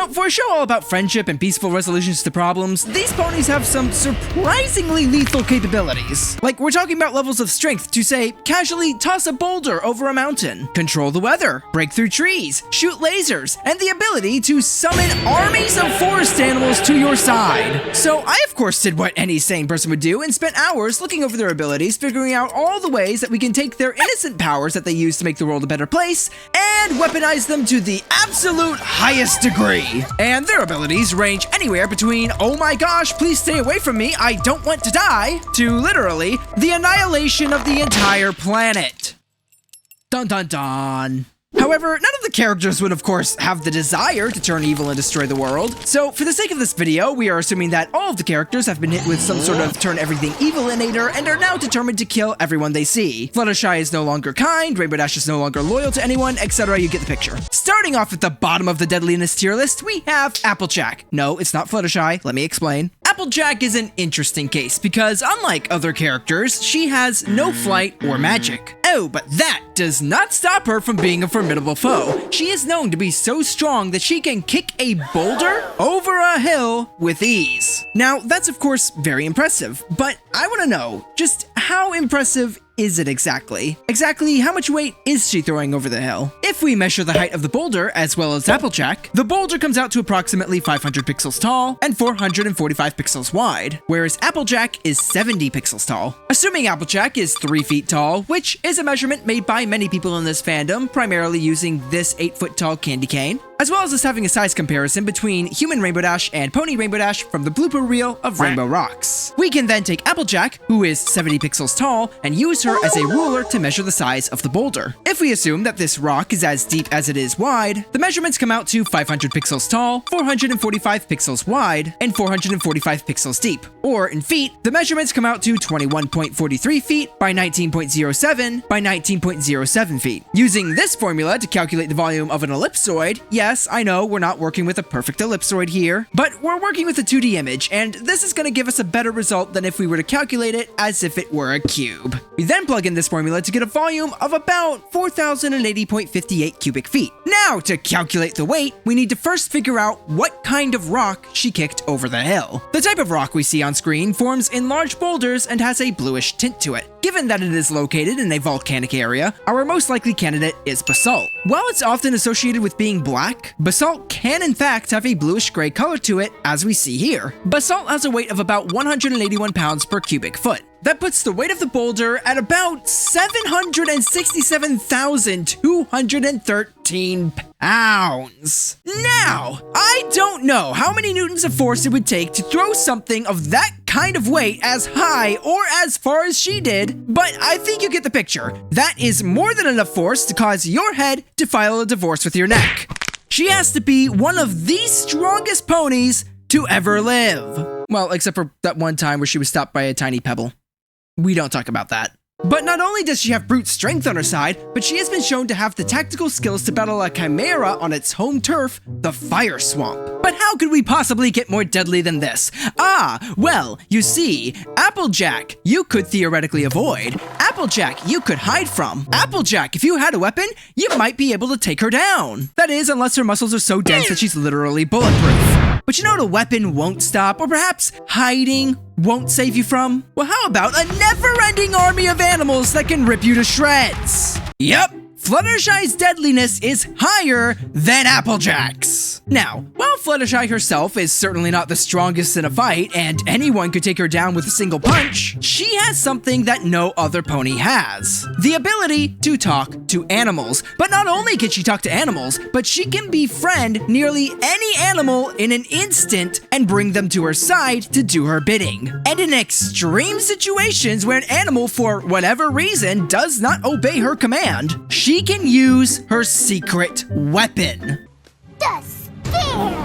Now, for a show all about friendship and peaceful resolutions to problems, these ponies have some surprisingly lethal capabilities. Like, we're talking about levels of strength to, say, casually toss a boulder over a mountain, control the weather, break through trees, shoot lasers, and the ability to summon armies of forest animals to your side. So I, of course, did what any sane person would do and spent hours looking over their abilities, figuring out all the ways that we can take their innocent powers that they use to make the world a better place and weaponize them to the absolute highest degree. And their abilities range anywhere between, oh my gosh, please stay away from me, I don't want to die, to literally the annihilation of the entire planet. Dun dun dun. However, none of the characters would of course have the desire to turn evil and destroy the world, so for the sake of this video, we are assuming that all of the characters have been hit with some sort of turn everything evil-inator and are now determined to kill everyone they see. Fluttershy is no longer kind, Rainbow Dash is no longer loyal to anyone, etc. You get the picture. Starting off at the bottom of the deadliness tier list, we have Applejack. No, it's not Fluttershy, let me explain. Applejack is an interesting case because unlike other characters, she has no flight or magic. Oh, but that does not stop her from being a formidable foe. She is known to be so strong that she can kick a boulder over a hill with ease. Now, that's of course very impressive, but I want to know, just how impressive is it exactly? Exactly how much weight is she throwing over the hill? If we measure the height of the boulder as well as Applejack, the boulder comes out to approximately 500 pixels tall and 445 pixels wide, whereas Applejack is 70 pixels tall. Assuming Applejack is 3 feet tall, which is a measurement made by many people in this fandom, primarily using this 8-foot tall candy cane, as well as us having a size comparison between human Rainbow Dash and pony Rainbow Dash from the blooper reel of Rainbow Rocks. We can then take Applejack, who is 70 pixels tall, and use her as a ruler to measure the size of the boulder. If we assume that this rock is as deep as it is wide, the measurements come out to 500 pixels tall, 445 pixels wide, and 445 pixels deep. Or in feet, the measurements come out to 21.43 feet by 19.07 by 19.07 feet. Using this formula to calculate the volume of an ellipsoid, yes, I know we're not working with a perfect ellipsoid here, but we're working with a 2D image, and this is going to give us a better result than if we were to calculate it as if it were a cube. We then plug in this formula to get a volume of about 4,080.58 cubic feet. Now, to calculate the weight, we need to first figure out what kind of rock she kicked over the hill. The type of rock we see on screen forms in large boulders and has a bluish tint to it. Given that it is located in a volcanic area, our most likely candidate is basalt. While it's often associated with being black, basalt can in fact have a bluish-gray color to it, as we see here. Basalt has a weight of about 181 pounds per cubic foot. That puts the weight of the boulder at about 767,213 pounds. Now, I don't know how many newtons of force it would take to throw something of that kind of weight as high or as far as she did, but I think you get the picture. That is more than enough force to cause your head to file a divorce with your neck. She has to be one of the strongest ponies to ever live. Well, except for that one time where she was stopped by a tiny pebble. We don't talk about that. But not only does she have brute strength on her side, but she has been shown to have the tactical skills to battle a chimera on its home turf, the Fire Swamp. But how could we possibly get more deadly than this? Ah, well, you see, Applejack, you could theoretically avoid. Applejack, you could hide from. Applejack, if you had a weapon, you might be able to take her down. That is, unless her muscles are so dense that she's literally bulletproof. But you know what a weapon won't stop, or perhaps hiding won't save you from? Well, how about a never-ending army of animals that can rip you to shreds? Yep, Fluttershy's deadliness is higher than Applejack's. Now, while Fluttershy herself is certainly not the strongest in a fight, and anyone could take her down with a single punch, she has something that no other pony has. The ability to talk to animals. But not only can she talk to animals, but she can befriend nearly any animal in an instant and bring them to her side to do her bidding. And in extreme situations where an animal, for whatever reason, does not obey her command, she can use her secret weapon. The stare!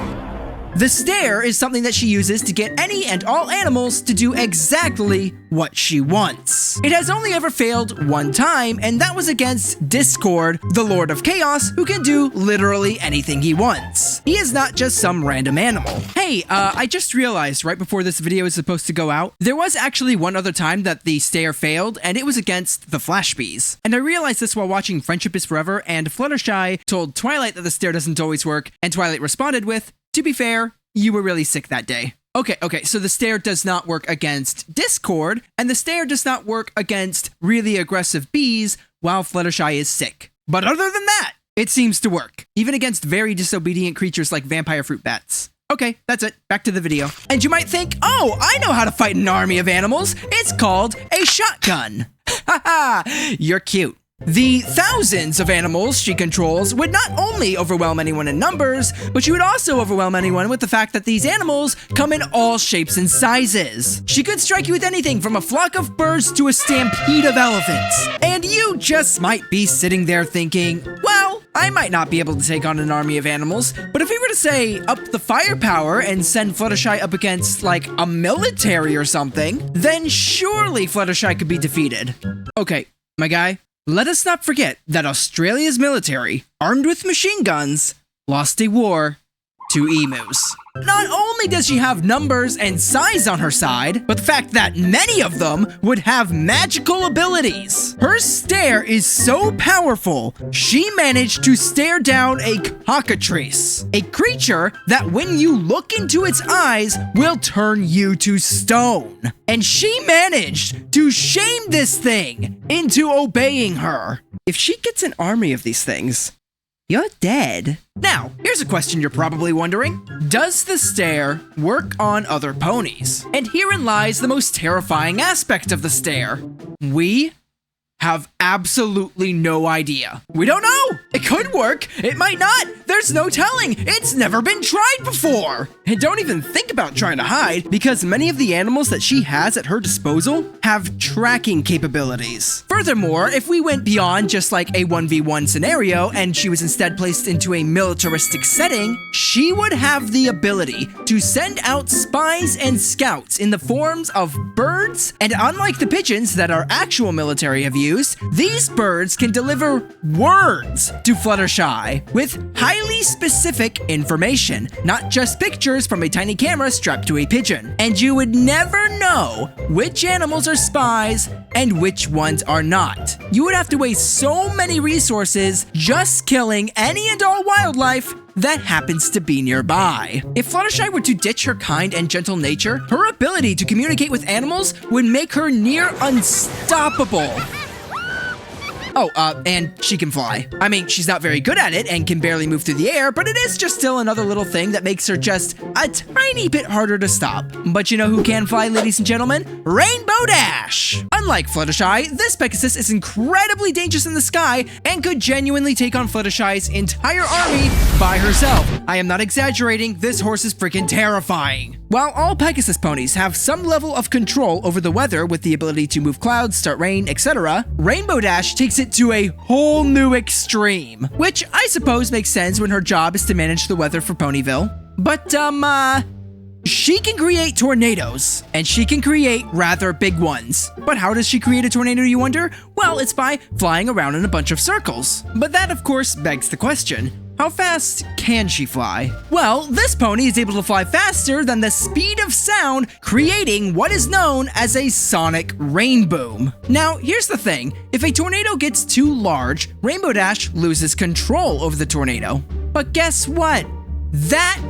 The stare is something that she uses to get any and all animals to do exactly what she wants. It has only ever failed one time, and that was against Discord, the Lord of Chaos, who can do literally anything he wants. He is not just some random animal. Hey, I just realized right before this video is supposed to go out, there was actually one other time that the stare failed, and it was against the Flash Bees. And I realized this while watching Friendship is Forever, and Fluttershy told Twilight that the stare doesn't always work, and Twilight responded with, To be fair, you were really sick that day. Okay, so the stare does not work against Discord, and the stare does not work against really aggressive bees while Fluttershy is sick. But other than that, it seems to work, even against very disobedient creatures like vampire fruit bats. Okay, that's it. Back to the video. And you might think, oh, I know how to fight an army of animals. It's called a shotgun. Haha, you're cute. The thousands of animals she controls would not only overwhelm anyone in numbers, but she would also overwhelm anyone with the fact that these animals come in all shapes and sizes. She could strike you with anything from a flock of birds to a stampede of elephants. And you just might be sitting there thinking, well, I might not be able to take on an army of animals, but if we were to say up the firepower and send Fluttershy up against like a military or something, then surely Fluttershy could be defeated. Okay, my guy. Let us not forget that Australia's military, armed with machine guns, lost a war to emus. Not only does she have numbers and size on her side, but the fact that many of them would have magical abilities. Her stare is so powerful, she managed to stare down a cockatrice, a creature that when you look into its eyes will turn you to stone. And she managed to shame this thing into obeying her. If she gets an army of these things, you're dead. Now, here's a question you're probably wondering. Does the stare work on other ponies? And herein lies the most terrifying aspect of the stare. We have absolutely no idea. We don't know. It could work. It might not. There's no telling. It's never been tried before. And don't even think about trying to hide, because many of the animals that she has at her disposal have tracking capabilities. Furthermore, if we went beyond just like a 1v1 scenario and she was instead placed into a militaristic setting, she would have the ability to send out spies and scouts in the forms of birds, and unlike the pigeons that our actual military have used, these birds can deliver words to Fluttershy with highly specific information, not just pictures from a tiny camera strapped to a pigeon. And you would never know which animals are spies and which ones are not. You would have to waste so many resources just killing any and all wildlife that happens to be nearby. If Fluttershy were to ditch her kind and gentle nature, her ability to communicate with animals would make her near unstoppable. Oh, and she can fly. I mean, she's not very good at it and can barely move through the air, but it is just still another little thing that makes her just a tiny bit harder to stop. But you know who can fly, ladies and gentlemen? Rainbow Dash! Unlike Fluttershy, this Pegasus is incredibly dangerous in the sky and could genuinely take on Fluttershy's entire army by herself. I am not exaggerating, this horse is freaking terrifying. While all Pegasus ponies have some level of control over the weather with the ability to move clouds, start rain, etc., Rainbow Dash takes it to a whole new extreme, which I suppose makes sense when her job is to manage the weather for Ponyville. But, she can create tornadoes, and she can create rather big ones. But how does she create a tornado, you wonder? Well, it's by flying around in a bunch of circles. But that, of course, begs the question. How fast can she fly? Well, this pony is able to fly faster than the speed of sound, creating what is known as a sonic rain boom. Now, here's the thing. If a tornado gets too large, Rainbow Dash loses control over the tornado. But guess what? That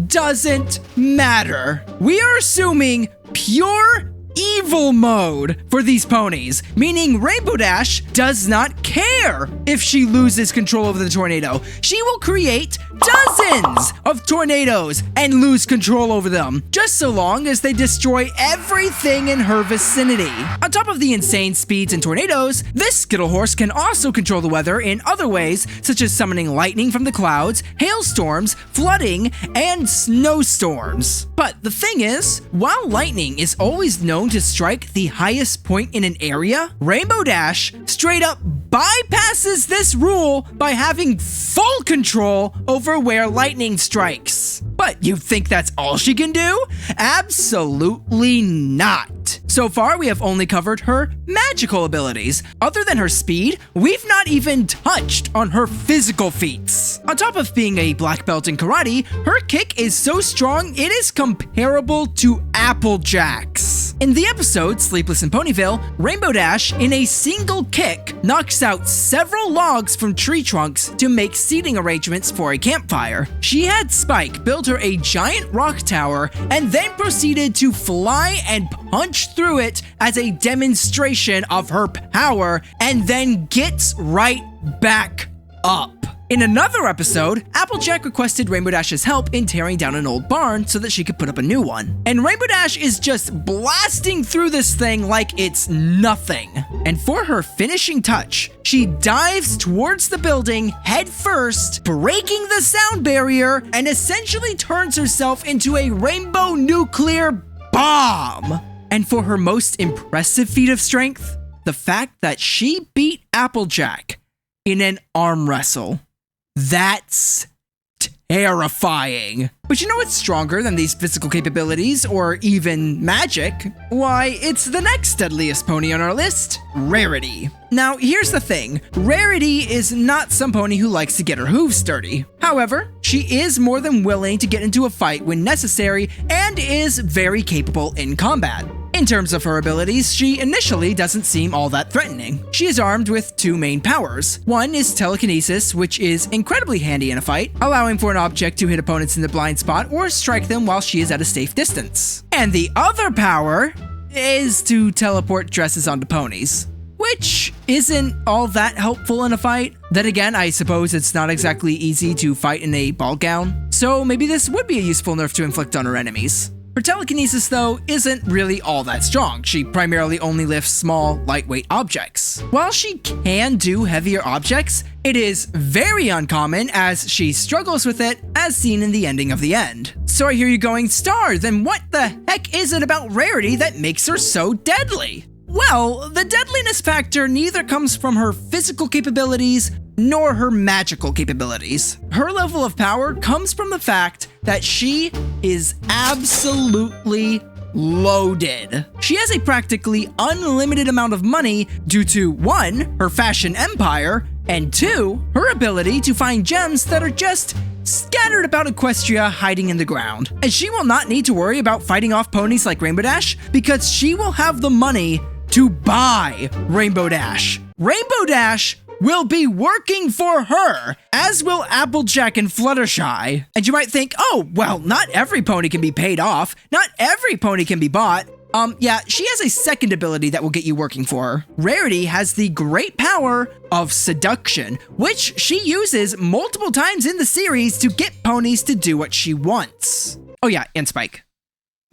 doesn't matter. We are assuming pure evil mode for these ponies, meaning Rainbow Dash does not care if she loses control over the tornado. She will create dozens of tornadoes and lose control over them, just so long as they destroy everything in her vicinity. On top of the insane speeds and tornadoes, this Skittle horse can also control the weather in other ways, such as summoning lightning from the clouds, hailstorms, flooding, and snowstorms. But the thing is, while lightning is always known to strike the highest point in an area, Rainbow Dash straight up bypasses this rule by having full control over where lightning strikes. But you think that's all she can do? Absolutely not. So far, we have only covered her magical abilities. Other than her speed, we've not even touched on her physical feats. On top of being a black belt in karate, her kick is so strong it is comparable to Applejack's. In the episode Sleepless in Ponyville, Rainbow Dash, in a single kick, knocks out several logs from tree trunks to make seating arrangements for a campfire. She had Spike build her a giant rock tower and then proceeded to fly and punch through it as a demonstration of her power, and then gets right back up. In another episode, Applejack requested Rainbow Dash's help in tearing down an old barn so that she could put up a new one. And Rainbow Dash is just blasting through this thing like it's nothing. And for her finishing touch, she dives towards the building head first, breaking the sound barrier, and essentially turns herself into a rainbow nuclear bomb. And for her most impressive feat of strength, the fact that she beat Applejack in an arm wrestle. That's terrifying. But you know what's stronger than these physical capabilities or even magic? Why, it's the next deadliest pony on our list, Rarity. Now, here's the thing. Rarity is not some pony who likes to get her hooves dirty. However, she is more than willing to get into a fight when necessary and is very capable in combat. In terms of her abilities, she initially doesn't seem all that threatening. She is armed with two main powers. One is telekinesis, which is incredibly handy in a fight, allowing for an object to hit opponents in the blind spot or strike them while she is at a safe distance. And the other power is to teleport dresses onto ponies, which isn't all that helpful in a fight. Then again, I suppose it's not exactly easy to fight in a ball gown, so maybe this would be a useful nerf to inflict on her enemies. Her telekinesis, though, isn't really all that strong. She primarily only lifts small, lightweight objects. While she can do heavier objects, it is very uncommon as she struggles with it, as seen in the ending of the end. So I hear you going, Star, then what the heck is it about Rarity that makes her so deadly? Well, the deadliness factor neither comes from her physical capabilities nor her magical capabilities. Her level of power comes from the fact that she is absolutely loaded. She has a practically unlimited amount of money due to 1, her fashion empire, and 2, her ability to find gems that are just scattered about Equestria hiding in the ground. And she will not need to worry about fighting off ponies like Rainbow Dash because she will have the money to buy Rainbow Dash. Rainbow Dash will be working for her, as will Applejack and Fluttershy. And you might think, oh, well, not every pony can be paid off. Not every pony can be bought. Yeah, she has a second ability that will get you working for her. Rarity has the great power of seduction, which she uses multiple times in the series to get ponies to do what she wants. Oh yeah, and Spike.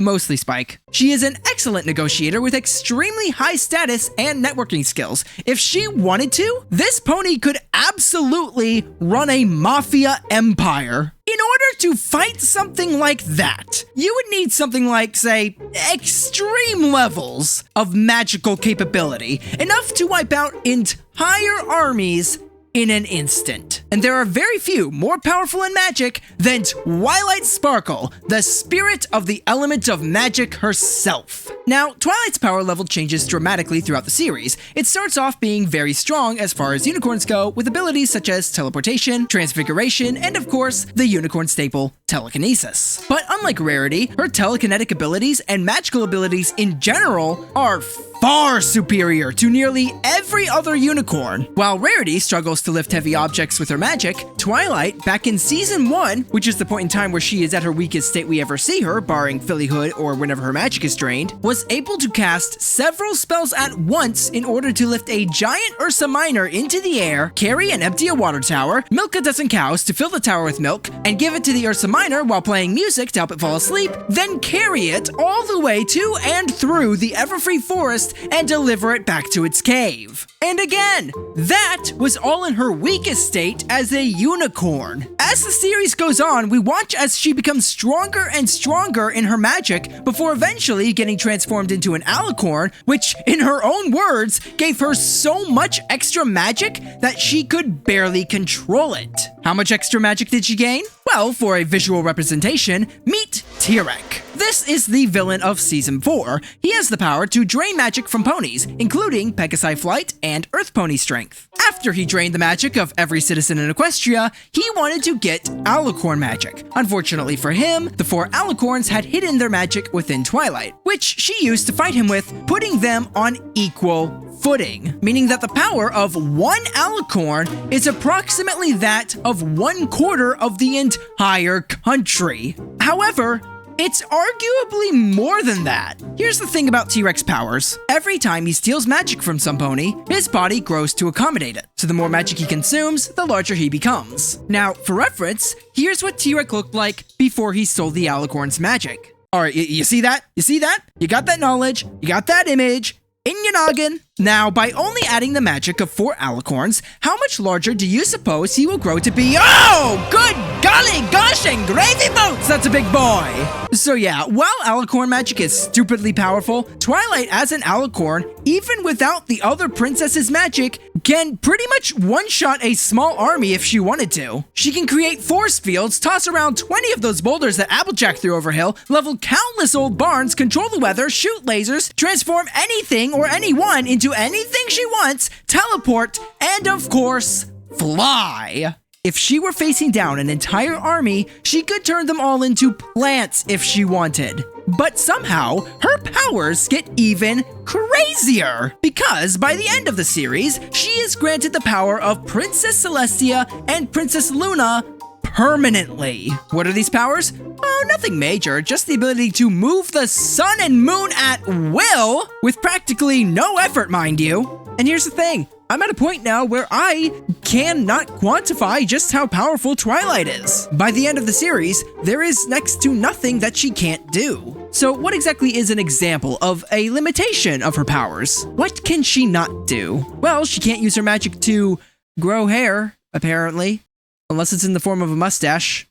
Mostly Spike. She is an excellent negotiator with extremely high status and networking skills. If she wanted to, this pony could absolutely run a mafia empire. In order to fight something like that, you would need something like, say, extreme levels of magical capability, enough to wipe out entire armies in an instant. And there are very few more powerful in magic than Twilight Sparkle, the spirit of the element of magic herself. Now, Twilight's power level changes dramatically throughout the series. It starts off being very strong as far as unicorns go, with abilities such as teleportation, transfiguration, and of course, the unicorn staple, telekinesis. But unlike Rarity, her telekinetic abilities and magical abilities in general are far superior to nearly every other unicorn. While Rarity struggles to lift heavy objects with her magic, Twilight, back in Season 1, which is the point in time where she is at her weakest state we ever see her, barring Fillyhood or whenever her magic is drained, was able to cast several spells at once in order to lift a giant Ursa Minor into the air, carry and empty a water tower, milk a dozen cows to fill the tower with milk, and give it to the Ursa Minor while playing music to help it fall asleep, then carry it all the way to and through the Everfree Forest and deliver it back to its cave. And again, that was all in her weakest state as a unicorn. As the series goes on, we watch as she becomes stronger and stronger in her magic before eventually getting transformed into an alicorn, which, in her own words, gave her so much extra magic that she could barely control it. How much extra magic did she gain? Well, for a visual representation, meet Tirek. This is the villain of Season 4. He has the power to drain magic from ponies, including Pegasi Flight and Earth Pony Strength. After he drained the magic of every citizen in Equestria, he wanted to get alicorn magic. Unfortunately for him, the 4 alicorns had hidden their magic within Twilight, which she used to fight him with, putting them on equal footing, meaning that the power of 1 alicorn is approximately that of 1/4 of the entire country. However, it's arguably more than that. Here's the thing about T-Rex powers. Every time he steals magic from some pony, his body grows to accommodate it. So the more magic he consumes, the larger he becomes. Now, for reference, here's what T-Rex looked like before he stole the alicorn's magic. Alright, you see that? You see that? You got that knowledge, you got that image in your noggin. Now, by only adding the magic of 4 alicorns, how much larger do you suppose he will grow to be? Oh, good golly gosh and gravy boats! That's a big boy! So yeah, while alicorn magic is stupidly powerful, Twilight as an alicorn, even without the other princess's magic, can pretty much one-shot a small army if she wanted to. She can create force fields, toss around 20 of those boulders that Applejack threw over hill, level countless old barns, control the weather, shoot lasers, transform anything or anyone into anything she wants, teleport, and of course, fly. If she were facing down an entire army, she could turn them all into plants if she wanted. But somehow, her powers get even crazier, because by the end of the series, she is granted the power of Princess Celestia and Princess Luna permanently. What are these powers? Oh, nothing major, just the ability to move the sun and moon at will, with practically no effort, mind you. And here's the thing, I'm at a point now where I cannot quantify just how powerful Twilight is. By the end of the series, there is next to nothing that she can't do. So what exactly is an example of a limitation of her powers? What can she not do? Well, she can't use her magic to grow hair, apparently. Unless it's in the form of a mustache.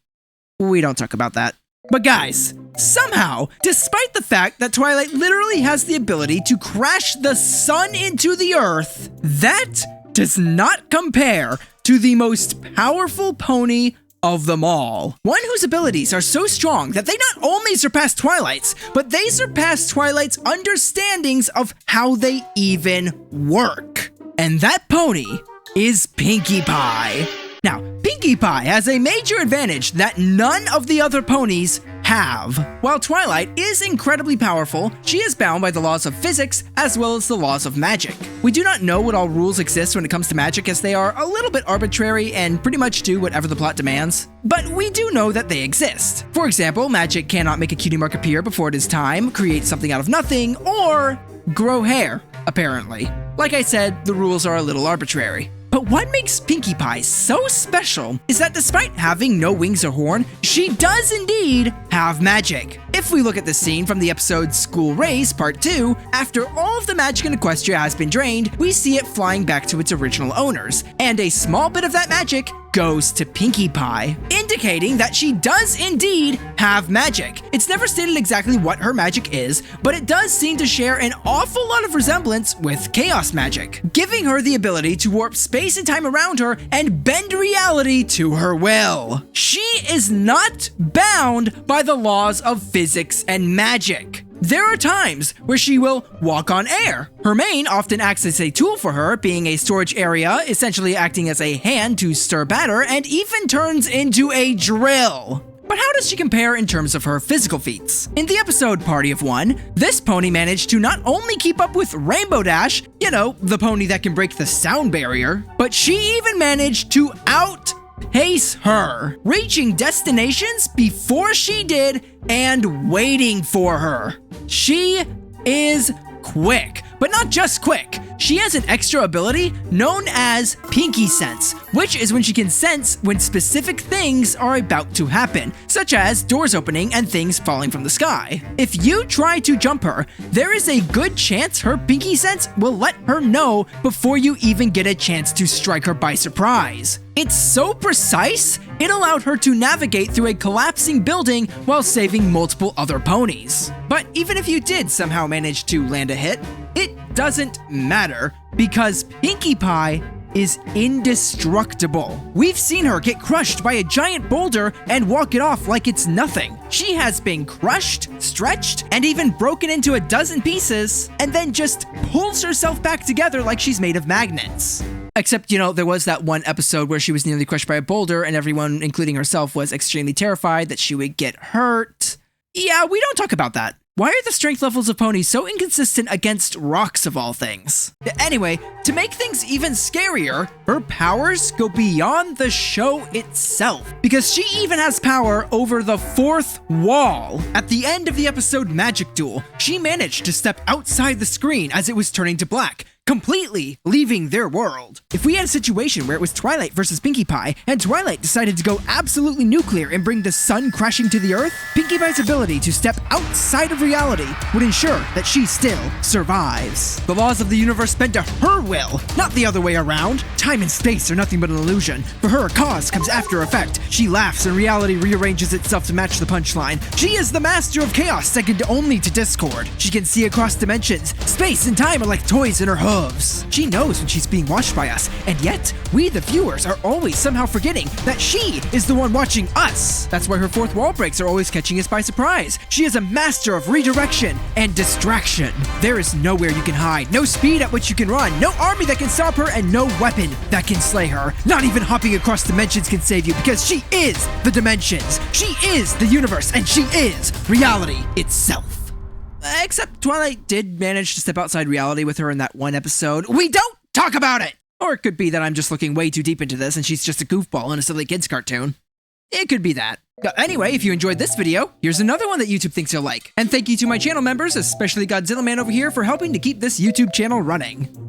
We don't talk about that. But guys, somehow, despite the fact that Twilight literally has the ability to crash the sun into the earth, that does not compare to the most powerful pony of them all. One whose abilities are so strong that they not only surpass Twilight's, but they surpass Twilight's understandings of how they even work. And that pony is Pinkie Pie. Now, Pinkie Pie has a major advantage that none of the other ponies have. While Twilight is incredibly powerful, she is bound by the laws of physics as well as the laws of magic. We do not know what all rules exist when it comes to magic, as they are a little bit arbitrary and pretty much do whatever the plot demands. But we do know that they exist. For example, magic cannot make a cutie mark appear before it is time, create something out of nothing, or grow hair, apparently. Like I said, the rules are a little arbitrary. But what makes Pinkie Pie so special is that despite having no wings or horn, she does indeed have magic. If we look at the scene from the episode School Race Part 2, after all of the magic in Equestria has been drained, we see it flying back to its original owners, and a small bit of that magic goes to Pinkie Pie, indicating that she does indeed have magic. It's never stated exactly what her magic is, but it does seem to share an awful lot of resemblance with chaos magic, giving her the ability to warp space and time around her and bend reality to her will. She is not bound by the laws of physics and magic. There are times where she will walk on air. Her mane often acts as a tool for her, being a storage area, essentially acting as a hand to stir batter, and even turns into a drill. But how does she compare in terms of her physical feats? In the episode Party of One, this pony managed to not only keep up with Rainbow Dash, you know, the pony that can break the sound barrier, but she even managed to outpace her, reaching destinations before she did and waiting for her. She is quick, but not just quick. She has an extra ability known as Pinkie Sense, which is when she can sense when specific things are about to happen, such as doors opening and things falling from the sky. If you try to jump her, there is a good chance her Pinkie Sense will let her know before you even get a chance to strike her by surprise. It's so precise, it allowed her to navigate through a collapsing building while saving multiple other ponies. But even if you did somehow manage to land a hit, it doesn't matter, because Pinkie Pie is indestructible. We've seen her get crushed by a giant boulder and walk it off like it's nothing. She has been crushed, stretched, and even broken into a dozen pieces, and then just pulls herself back together like she's made of magnets. Except, there was that one episode where she was nearly crushed by a boulder and everyone, including herself, was extremely terrified that she would get hurt. Yeah, we don't talk about that. Why are the strength levels of ponies so inconsistent against rocks of all things? Anyway, to make things even scarier, her powers go beyond the show itself, because she even has power over the fourth wall. At the end of the episode Magic Duel, she managed to step outside the screen as it was turning to black, completely leaving their world. If we had a situation where it was Twilight versus Pinkie Pie, and Twilight decided to go absolutely nuclear and bring the sun crashing to the earth, Pinkie Pie's ability to step outside of reality would ensure that she still survives. The laws of the universe bend to her will, not the other way around. Time and space are nothing but an illusion. For her, cause comes after effect. She laughs and reality rearranges itself to match the punchline. She is the master of chaos, second only to discord. She can see across dimensions. Space and time are like toys in her hooves. She knows when she's being watched by us, and yet, we the viewers are always somehow forgetting that she is the one watching us. That's why her fourth wall breaks are always catching us by surprise. She is a master of redirection and distraction. There is nowhere you can hide, no speed at which you can run, no army that can stop her, and no weapon that can slay her. Not even hopping across dimensions can save you, because she is the dimensions. She is the universe, and she is reality itself. Except Twilight did manage to step outside reality with her in that one episode. We don't talk about it! Or it could be that I'm just looking way too deep into this and she's just a goofball in a silly kids cartoon. It could be that. Anyway, if you enjoyed this video, here's another one that YouTube thinks you'll like. And thank you to my channel members, especially Godzilla Man over here, for helping to keep this YouTube channel running.